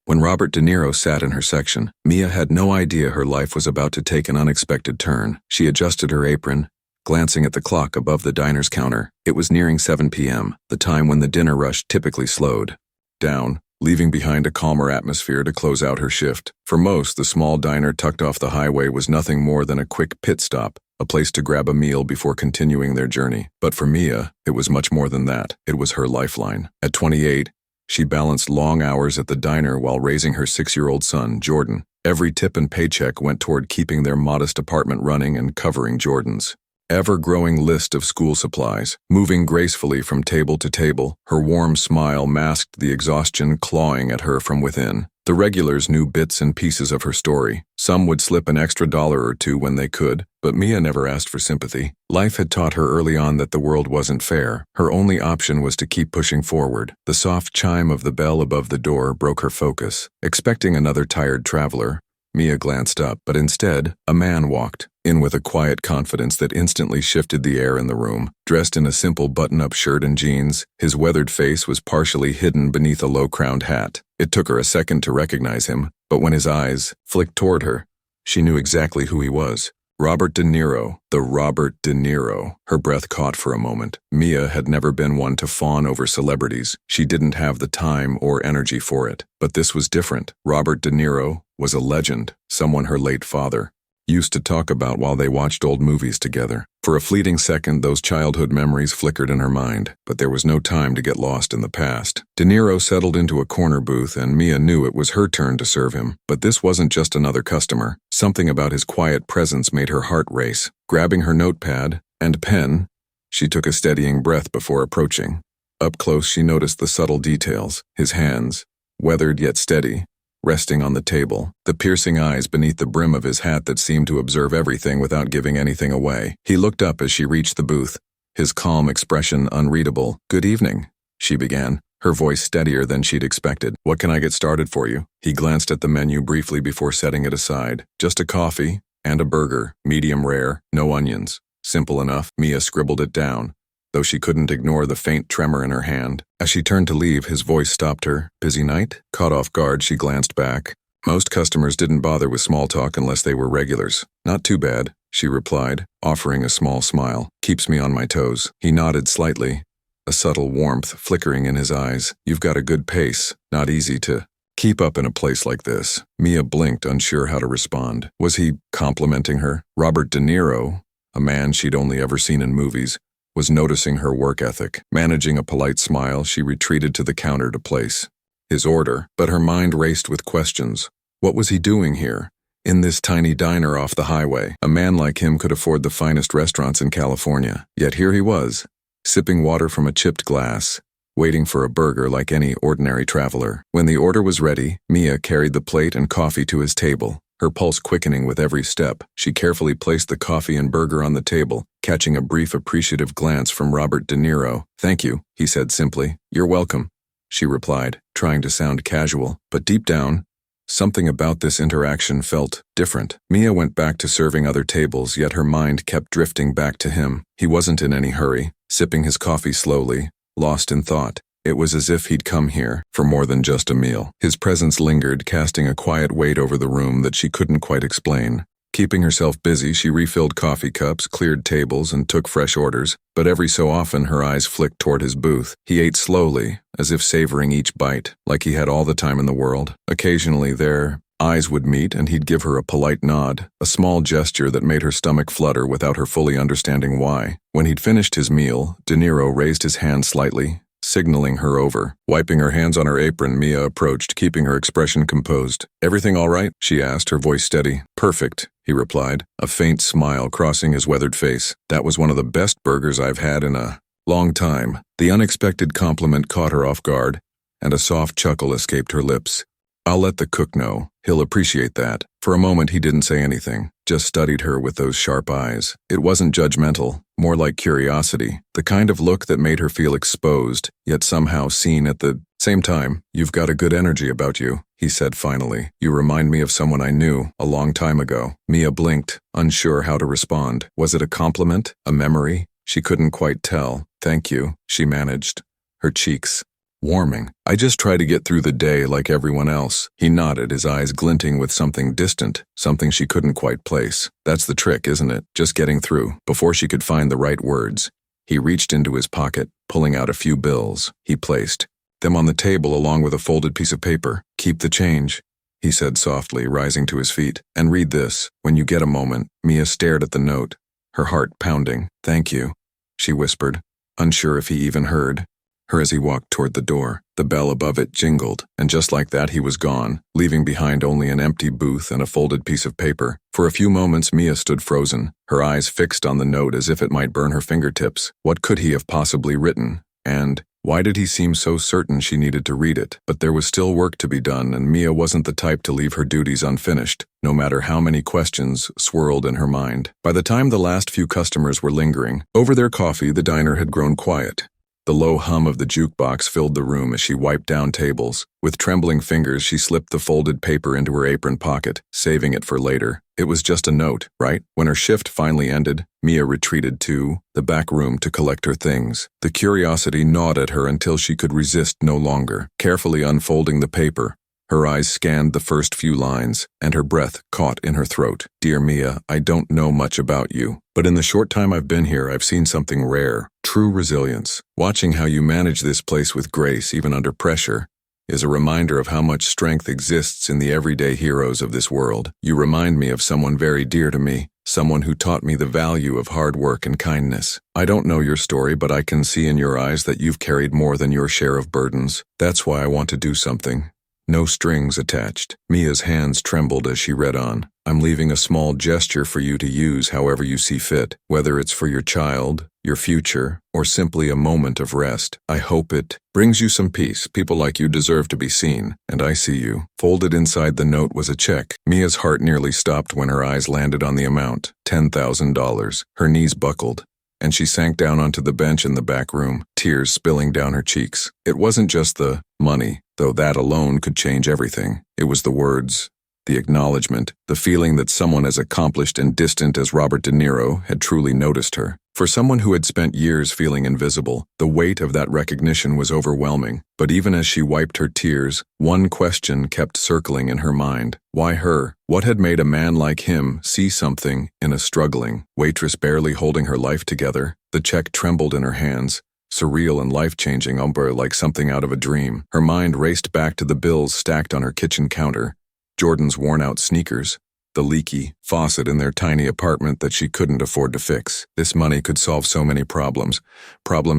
When Robert De Niro sat in her section, Mia had no idea her life was about to take an unexpected turn. She adjusted her apron, glancing at the clock above the diner's counter. It was nearing 7 p.m., the time when the dinner rush typically slowed down, leaving behind a calmer atmosphere to close out her shift. For most, the small diner tucked off the highway was nothing more than a quick pit stop, a place to grab a meal before continuing their journey. But for Mia, it was much more than that. It was her lifeline. At 28, she balanced long hours at the diner while raising her 6-year-old son, Jordan. Every tip and paycheck went toward keeping their modest apartment running and covering Jordan's ever-growing list of school supplies. Moving gracefully from table to table, her warm smile masked the exhaustion clawing at her from within. The regulars knew bits and pieces of her story. Some would slip an extra $1 or $2 when they could, but Mia never asked for sympathy. Life had taught her early on that the world wasn't fair. Her only option was to keep pushing forward. The soft chime of the bell above the door broke her focus. Expecting another tired traveler, Mia glanced up, but instead, a man walked in with a quiet confidence that instantly shifted the air in the room. Dressed in a simple button-up shirt and jeans, his weathered face was partially hidden beneath a low-crowned hat. It took her a second to recognize him, but when his eyes flicked toward her, she knew exactly who he was. Robert De Niro, the Robert De Niro. Her breath caught for a moment. Mia had never been one to fawn over celebrities. She didn't have the time or energy for it. But this was different. Robert De Niro was a legend, someone her late father used to talk about while they watched old movies together. For a fleeting second, those childhood memories flickered in her mind, but there was no time to get lost in the past. De Niro settled into a corner booth, and Mia knew it was her turn to serve him. But this wasn't just another customer. Something about his quiet presence made her heart race. Grabbing her notepad and pen, she took a steadying breath before approaching. Up close, she noticed the subtle details. His hands, weathered yet steady, resting on the table, the piercing eyes beneath the brim of his hat that seemed to observe everything without giving anything away. He looked up as she reached the booth, his calm expression unreadable. "Good evening," she began, her voice steadier than she'd expected. "What can I get started for you?" He glanced at the menu briefly before setting it aside. "Just a coffee and a burger, medium rare, no onions." Simple enough. Mia scribbled it down, though she couldn't ignore the faint tremor in her hand. As she turned to leave, his voice stopped her. "Busy night?" Caught off guard, she glanced back. Most customers didn't bother with small talk unless they were regulars. "Not too bad," she replied, offering a small smile. "Keeps me on my toes." He nodded slightly, a subtle warmth flickering in his eyes. "You've got a good pace. Not easy to keep up in a place like this." Mia blinked, unsure how to respond. Was he complimenting her? Robert De Niro, a man she'd only ever seen in movies, was noticing her work ethic. Managing a polite smile, she retreated to the counter to place his order, but her mind raced with questions. What was he doing here, in this tiny diner off the highway? A man like him could afford the finest restaurants in California. Yet here he was, sipping water from a chipped glass, waiting for a burger like any ordinary traveler. When the order was ready, Mia carried the plate and coffee to his table. Her pulse quickening with every step, she carefully placed the coffee and burger on the table, catching a brief appreciative glance from Robert De Niro. "Thank you," he said simply. "You're welcome," she replied, trying to sound casual. But deep down, something about this interaction felt different. Mia went back to serving other tables, yet her mind kept drifting back to him. He wasn't in any hurry, sipping his coffee slowly, lost in thought. It was as if he'd come here for more than just a meal. His presence lingered, casting a quiet weight over the room that she couldn't quite explain. Keeping herself busy, she refilled coffee cups, cleared tables, and took fresh orders, but every so often her eyes flicked toward his booth. He ate slowly, as if savoring each bite, like he had all the time in the world. Occasionally their eyes would meet and he'd give her a polite nod, a small gesture that made her stomach flutter without her fully understanding why. When he'd finished his meal, De Niro raised his hand slightly, signaling her over. Wiping her hands on her apron, Mia approached, keeping her expression composed. "Everything all right?" she asked, her voice steady. "Perfect," he replied, a faint smile crossing his weathered face. "That was one of the best burgers I've had in a long time." The unexpected compliment caught her off guard, and a soft chuckle escaped her lips. "I'll let the cook know. He'll appreciate that." For a moment he didn't say anything, just studied her with those sharp eyes. It wasn't judgmental, more like curiosity, the kind of look that made her feel exposed, yet somehow seen at the same time. "You've got a good energy about you," he said finally. "You remind me of someone I knew a long time ago." Mia blinked, unsure how to respond. Was it a compliment? A memory? She couldn't quite tell. "Thank you," she managed, her cheeks Warming. I just try to get through the day like everyone else. He nodded, his eyes glinting with something distant, something she couldn't quite place. That's the trick, isn't it? Just getting through. Before she could find the right words, he reached into his pocket, pulling out a few bills. He placed them on the table along with a folded piece of paper. Keep the change, he said softly, rising to his feet. And read this, when you get a moment. Mia stared at the note, her heart pounding. Thank you, she whispered, unsure if he even heard her as he walked toward the door. The bell above it jingled, and just like that he was gone, leaving behind only an empty booth and a folded piece of paper. For a few moments Mia stood frozen, her eyes fixed on the note as if it might burn her fingertips. What could he have possibly written? And why did he seem so certain she needed to read it? But there was still work to be done, and Mia wasn't the type to leave her duties unfinished, no matter how many questions swirled in her mind. By the time the last few customers were lingering over their coffee, the diner had grown quiet. The low hum of the jukebox filled the room as she wiped down tables. With trembling fingers, she slipped the folded paper into her apron pocket, saving it for later. It was just a note, right? When her shift finally ended, Mia retreated to the back room to collect her things. The curiosity gnawed at her until she could resist no longer. Carefully unfolding the paper, her eyes scanned the first few lines, and her breath caught in her throat. Dear Mia, I don't know much about you, but in the short time I've been here, I've seen something rare, true resilience. Watching how you manage this place with grace, even under pressure, is a reminder of how much strength exists in the everyday heroes of this world. You remind me of someone very dear to me, someone who taught me the value of hard work and kindness. I don't know your story, but I can see in your eyes that you've carried more than your share of burdens. That's why I want to do something. No strings attached. Mia's hands trembled as she read on. I'm leaving a small gesture for you to use however you see fit, whether it's for your child, your future, or simply a moment of rest. I hope it brings you some peace. People like you deserve to be seen, and I see you. Folded inside the note was a check. Mia's heart nearly stopped when her eyes landed on the amount, $10,000. Her knees buckled, and she sank down onto the bench in the back room, tears spilling down her cheeks. It wasn't just the money, though that alone could change everything. It was the words, the acknowledgement, the feeling that someone as accomplished and distant as Robert De Niro had truly noticed her. For someone who had spent years feeling invisible, the weight of that recognition was overwhelming. But even as she wiped her tears, one question kept circling in her mind. Why her? What had made a man like him see something in a struggling waitress barely holding her life together? The check trembled in her hands, surreal and life-changing, like something out of a dream. Her mind raced back to the bills stacked on her kitchen counter, Jordan's worn-out sneakers, the leaky faucet in their tiny apartment that she couldn't afford to fix. This money could solve so many problems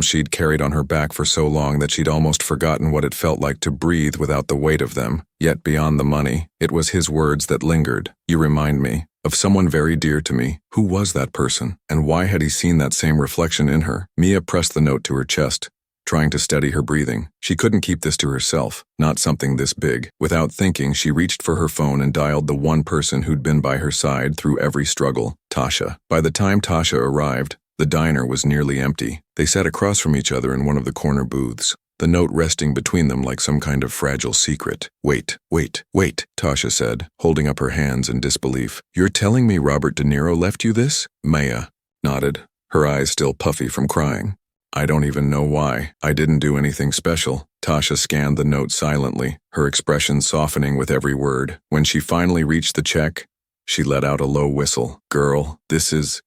she'd carried on her back for so long that she'd almost forgotten what it felt like to breathe without the weight of them. Yet beyond the money, it was his words that lingered. You remind me of someone very dear to me. Who was that person? And why had he seen that same reflection in her? Mia pressed the note to her chest, trying to steady her breathing. She couldn't keep this to herself, not something this big. Without thinking, she reached for her phone and dialed the one person who'd been by her side through every struggle, Tasha. By the time Tasha arrived, the diner was nearly empty. They sat across from each other in one of the corner booths, the note resting between them like some kind of fragile secret. Wait, Tasha said, holding up her hands in disbelief. You're telling me Robert De Niro left you this? Maya nodded, her eyes still puffy from crying. I don't even know why. I didn't do anything special. Tasha scanned the note silently, her expression softening with every word. When she finally reached the check, she let out a low whistle. Girl, this is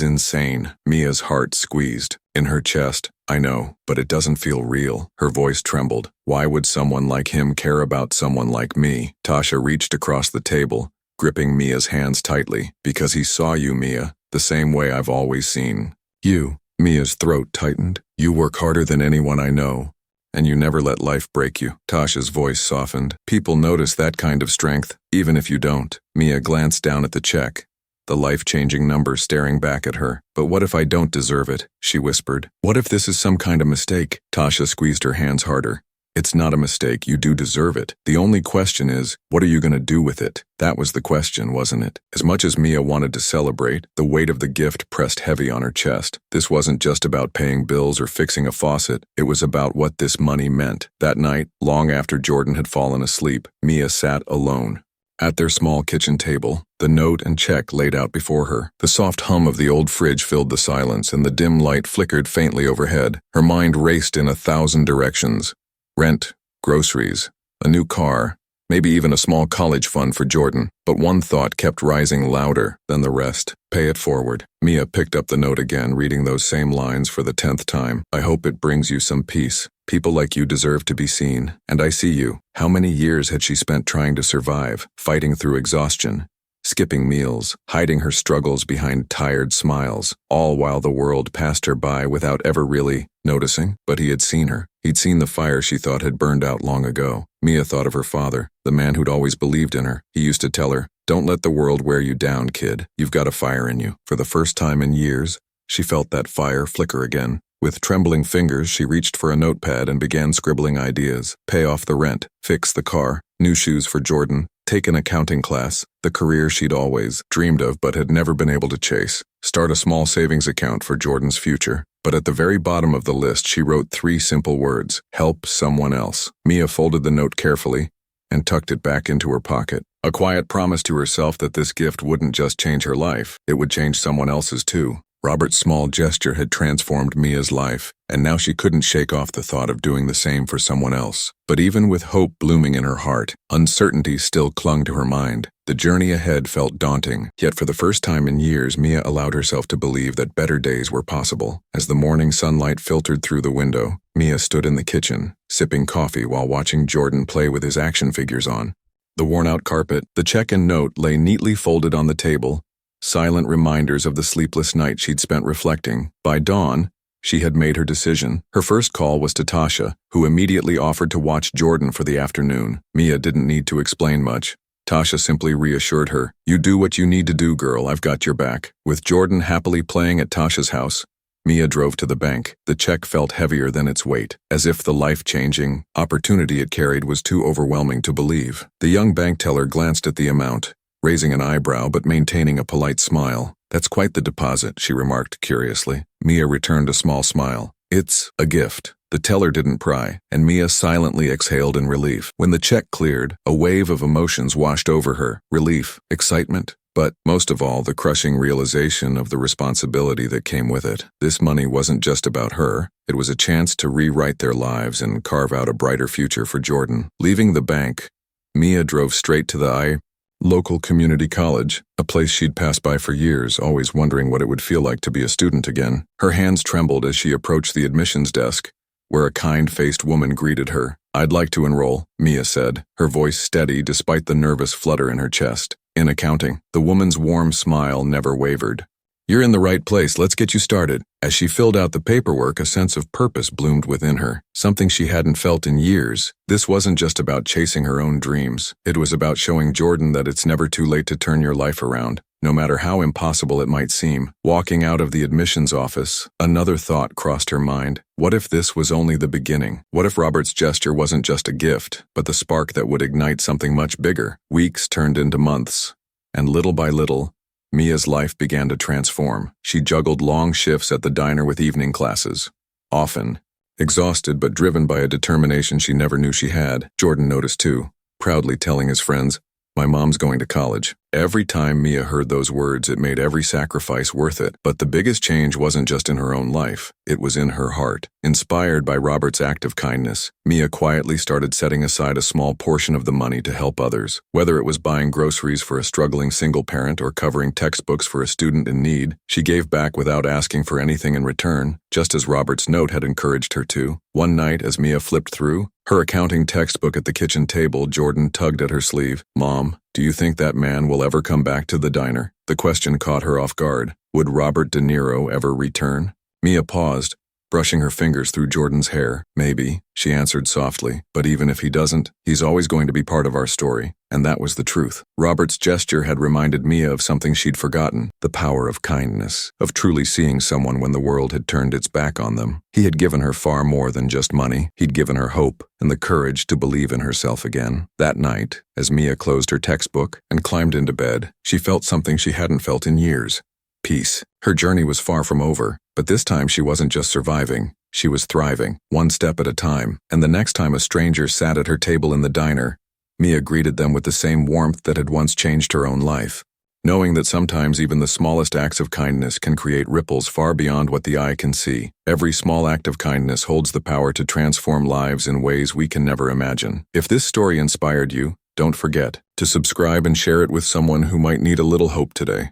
insane. Mia's heart squeezed in her chest. I know, but it doesn't feel real. Her voice trembled. Why would someone like him care about someone like me? Tasha reached across the table, gripping Mia's hands tightly. Because he saw you, Mia, the same way I've always seen you. Mia's throat tightened. You work harder than anyone I know, and you never let life break you. Tasha's voice softened. People notice that kind of strength, even if you don't. Mia glanced down at the check, the life-changing number staring back at her. But what if I don't deserve it? She whispered. What if this is some kind of mistake? Tasha squeezed her hands harder. It's not a mistake. You do deserve it. The only question is, what are you going to do with it? That was the question, wasn't it? As much as Mia wanted to celebrate, the weight of the gift pressed heavy on her chest. This wasn't just about paying bills or fixing a faucet. It was about what this money meant. That night, long after Jordan had fallen asleep, Mia sat alone at their small kitchen table, the note and check laid out before her. The soft hum of the old fridge filled the silence, and the dim light flickered faintly overhead. Her mind raced in 1,000 directions, Rent, groceries, a new car, maybe even a small college fund for Jordan. But one thought kept rising louder than the rest. Pay it forward. Mia picked up the note again, reading those same lines for the 10th time. I hope it brings you some peace. People like you deserve to be seen, and I see you. How many years had she spent trying to survive, fighting through exhaustion, skipping meals, hiding her struggles behind tired smiles, all while the world passed her by without ever really noticing? But he had seen her. He'd seen the fire she thought had burned out long ago. Mia thought of her father, the man who'd always believed in her. He used to tell her, "Don't let the world wear you down, kid. You've got a fire in you." For the first time in years, she felt that fire flicker again. With trembling fingers, she reached for a notepad and began scribbling ideas. Pay off the rent, fix the car, new shoes for Jordan, take an accounting class, the career she'd always dreamed of but had never been able to chase, start a small savings account for Jordan's future. But at the very bottom of the list, she wrote 3 simple words: help someone else. Mia folded the note carefully and tucked it back into her pocket. A quiet promise to herself that this gift wouldn't just change her life, it would change someone else's too. Robert's small gesture had transformed Mia's life, and now she couldn't shake off the thought of doing the same for someone else. But even with hope blooming in her heart, uncertainty still clung to her mind. The journey ahead felt daunting, yet for the first time in years, Mia allowed herself to believe that better days were possible. As the morning sunlight filtered through the window, Mia stood in the kitchen, sipping coffee while watching Jordan play with his action figures on. The worn-out carpet, the check and note lay neatly folded on the table, silent reminders of the sleepless night she'd spent reflecting. By dawn, she had made her decision. Her first call was to Tasha, who immediately offered to watch Jordan for the afternoon. Mia didn't need to explain much. Tasha simply reassured her, "You do what you need to do, girl, I've got your back." With Jordan happily playing at Tasha's house, Mia drove to the bank. The check felt heavier than its weight, as if the life-changing opportunity it carried was too overwhelming to believe. The young bank teller glanced at the amount, raising an eyebrow but maintaining a polite smile. "That's quite the deposit," she remarked curiously. Mia returned a small smile. "It's a gift." The teller didn't pry, and Mia silently exhaled in relief. When the check cleared, a wave of emotions washed over her: relief, excitement, but, most of all, the crushing realization of the responsibility that came with it. This money wasn't just about her. It was a chance to rewrite their lives and carve out a brighter future for Jordan. Leaving the bank, Mia drove straight to the local community college, a place she'd passed by for years, always wondering what it would feel like to be a student again. Her hands trembled as she approached the admissions desk, where a kind-faced woman greeted her. "I'd like to enroll," Mia said, her voice steady despite the nervous flutter in her chest. "In accounting." The woman's warm smile never wavered. "You're in the right place, let's get you started." As she filled out the paperwork, a sense of purpose bloomed within her, something she hadn't felt in years. This wasn't just about chasing her own dreams. It was about showing Jordan that it's never too late to turn your life around, no matter how impossible it might seem. Walking out of the admissions office, another thought crossed her mind. What if this was only the beginning? What if Robert's gesture wasn't just a gift, but the spark that would ignite something much bigger? Weeks turned into months, and little by little, Mia's life began to transform. She juggled long shifts at the diner with evening classes. Often, exhausted but driven by a determination she never knew she had. Jordan noticed too, proudly telling his friends, "My mom's going to college." Every time Mia heard those words, it made every sacrifice worth it. But the biggest change wasn't just in her own life, it was in her heart. Inspired by Robert's act of kindness, Mia quietly started setting aside a small portion of the money to help others. Whether it was buying groceries for a struggling single parent or covering textbooks for a student in need, she gave back without asking for anything in return, just as Robert's note had encouraged her to. One night, as Mia flipped through her accounting textbook at the kitchen table, Jordan tugged at her sleeve. "Mom, do you think that man will ever come back to the diner?" The question caught her off guard. Would Robert De Niro ever return? Mia paused, brushing her fingers through Jordan's hair. "Maybe," she answered softly, "but even if he doesn't, he's always going to be part of our story." And that was the truth. Robert's gesture had reminded Mia of something she'd forgotten: the power of kindness, of truly seeing someone when the world had turned its back on them. He had given her far more than just money. He'd given her hope and the courage to believe in herself again. That night, as Mia closed her textbook and climbed into bed, she felt something she hadn't felt in years: peace. Her journey was far from over, but this time she wasn't just surviving. She was thriving, one step at a time. And the next time a stranger sat at her table in the diner, Mia greeted them with the same warmth that had once changed her own life. knowing that sometimes even the smallest acts of kindness can create ripples far beyond what the eye can see. Every small act of kindness holds the power to transform lives in ways we can never imagine. If this story inspired you, don't forget to subscribe and share it with someone who might need a little hope today.